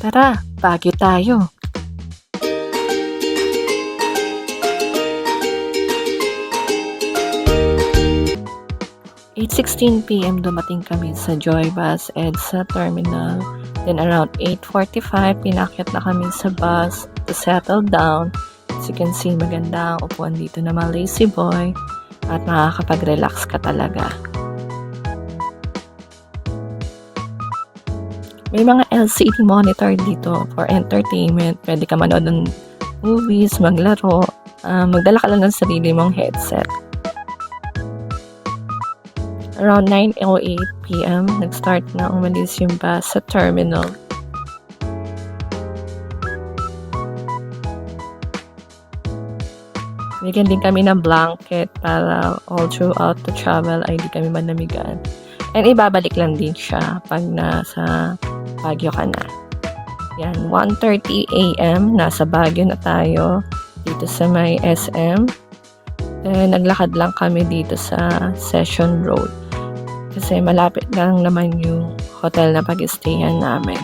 Tara, Baguio tayo. 8:16 PM dumating kami sa Joybus EDSA Terminal. Then around 8:45, pinakyat na kami sa bus to settle down. As you can see, maganda ang upuan dito na mga lazy boy at makakapag-relax ka talaga. May mga LCD monitor dito for entertainment. Pwede ka manood ng movies, maglaro. Magdala ka lang ng sarili mong headset. Around 9:08 PM, nag-start na umalis yung bus sa terminal. Bigyan din kami ng blanket para all throughout the travel ay di kami manamigan. And ibabalik lang din siya pag nasa Baguio ka na. Yan, 1:30 AM, nasa Baguio na tayo dito sa may SM. Then, naglakad lang kami dito sa Session Road. Kasi malapit lang naman yung hotel na pag-stayan namin.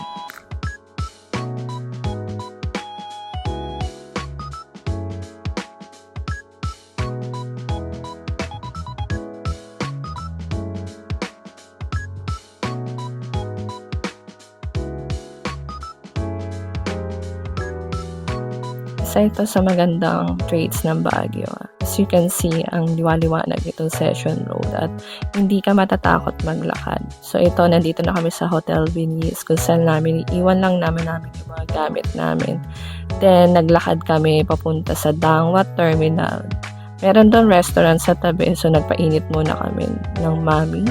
Isa ito sa magandang traits ng Baguio. As you can see, ang liwaliwanag itong Session Road at hindi ka matatakot maglakad. So ito, nandito na kami sa Hotel Venice kung saan iwan lang namin yung mga gamit namin. Then, naglakad kami papunta sa Dangwa Terminal. Meron doon restaurant sa tabi, so nagpainit muna kami ng mami.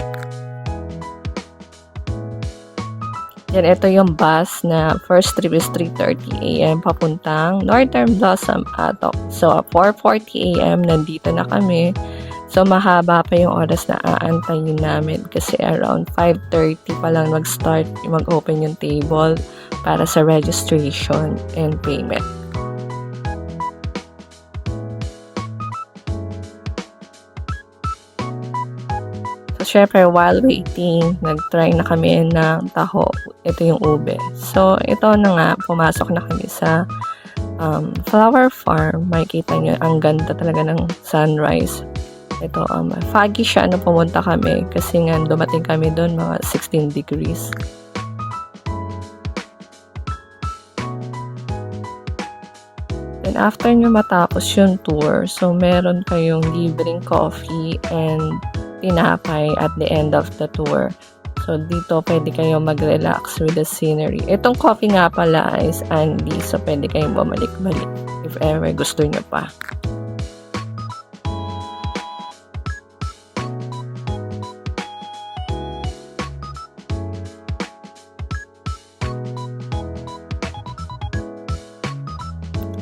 Yan, ito yung bus na first trip is 3:30 AM papuntang Northern Blossom Atok. So, 4:40 AM nandito na kami. So, mahaba pa yung oras na aantayin namin kasi around 5:30 pa lang mag-open yung table para sa registration and payment. So, syempre, while waiting, nag-try na kami ng taho. Ito yung ube. So, ito na nga, pumasok na kami sa flower farm. Makikita nyo, ang ganda talaga ng sunrise. Ito, foggy siya nung pumunta kami kasi nga dumating kami doon mga 16 degrees. Then, after nyo matapos yung tour, so meron kayong libreng coffee and tinapay at the end of the tour. So, dito pwede kayong mag-relax with the scenery. Itong coffee nga pala is Andy. So, pwede kayong bumalik-balik if ever gusto nyo pa.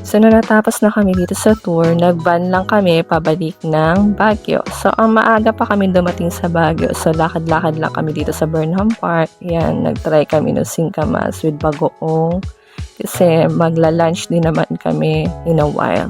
So, nung natapos na kami dito sa tour, nag-van lang kami pabalik ng Baguio. So, ang maaga pa kami dumating sa Baguio. So, lakad-lakad lang kami dito sa Burnham Park. Yan, nag-try kami ng singkamas with bagoong. Kasi magla-lunch din naman kami in a while.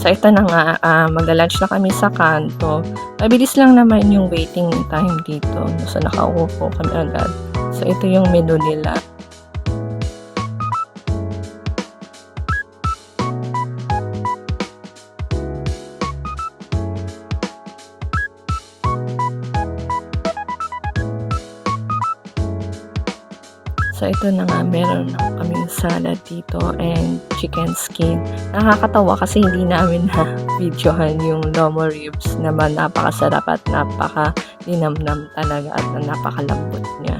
So, ito na nga, mag-lunch na kami sa kanto. Mabilis lang naman yung waiting time dito. So, nakaupo kami agad. So, ito yung menu nila. So, ito na nga, meron na kaming salad dito and chicken skin. Nakakatawa kasi hindi namin na-videohan yung lomo ribs naman napakasarap at napaka-linamnam talaga at napakalambot niya.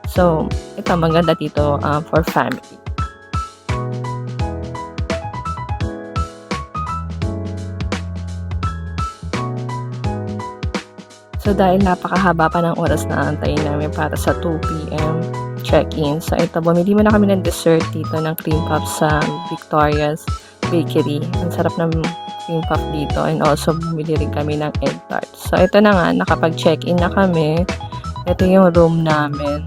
So, ito maganda dito for family. So, dahil napakahaba pa ng oras na antayin namin para sa 2 PM check-in. So, ito, bumili muna kami ng dessert dito ng cream puff sa Victoria's Bakery. Ang sarap ng cream puff dito. And also, bumili rin kami ng egg tart. So, ito na nga, nakapag-check-in na kami. Ito yung room namin.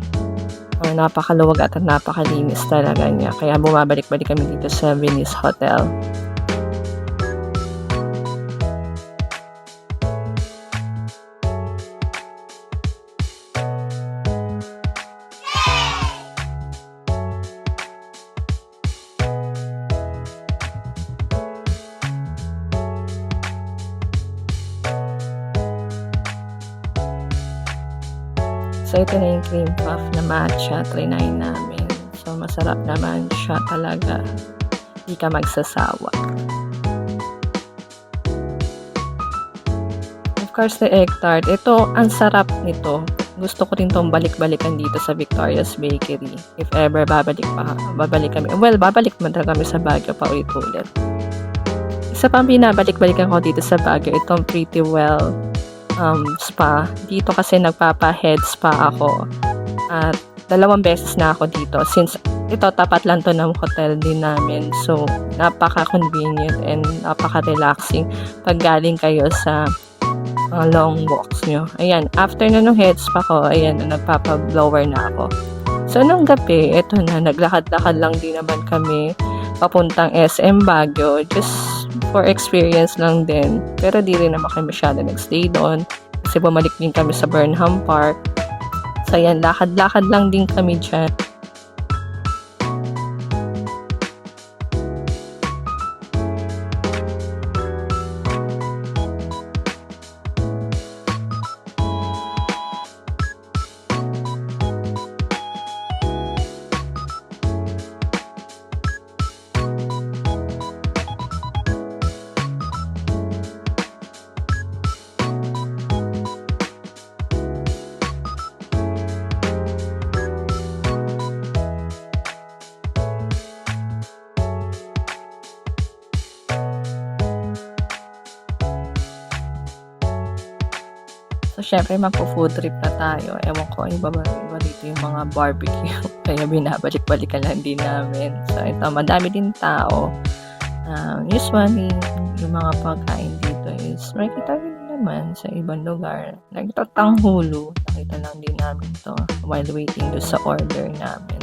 Napakaluwag at napakalinis talaga niya. Kaya bumabalik-balik kami dito sa Venice Hotel. So, ito na yung cream puff na matcha. Trinayin namin. So, masarap naman siya talaga. Hindi ka magsasawa. Of course, the egg tart. Ito, ang sarap nito. Gusto ko rin itong balik-balikan dito sa Victoria's Bakery. If ever babalik kami. Well, babalik man talaga kami sa Baguio pa ulit-ulit. Isa pang binabalik-balikan ko dito sa Baguio, itong Pretty Well spa. Dito kasi nagpapa-head spa ako. At 2 beses na ako dito. Since ito, tapat lang to ng hotel din namin. So, napaka-convenient and napaka-relaxing pag galing kayo sa long walks nyo. Ayan, after na nung head spa ko, ayan, nagpapa-blower na ako. So, nung gabi, ito na, naglakad-lakad lang din naman kami papuntang SM Baguio. Just for experience lang din. Pero di rin naman kami masyado nag-stay doon. Kasi bumalik din kami sa Burnham Park. So, ayan, lakad-lakad lang din kami dyan. So, syempre, magpo-food trip na tayo. Ewan ko, iba dito yung mga barbecue. Kaya binabalik-balikan lang din namin. So, ito, madami din tao. Usually, yung mga pagkain dito is makikita rin naman sa ibang lugar. Nagtatanghulo. Nakita lang din namin to while waiting do sa order namin.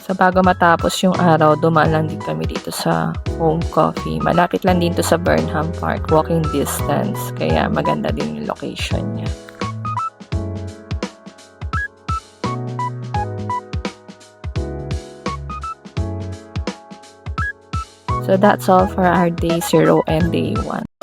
So, bago matapos yung araw, dumaan lang din kami dito sa Home Coffee. Malapit lang din to sa Burnham Park, walking distance. Kaya maganda din yung location niya. So, that's all for our day 0 and day 1.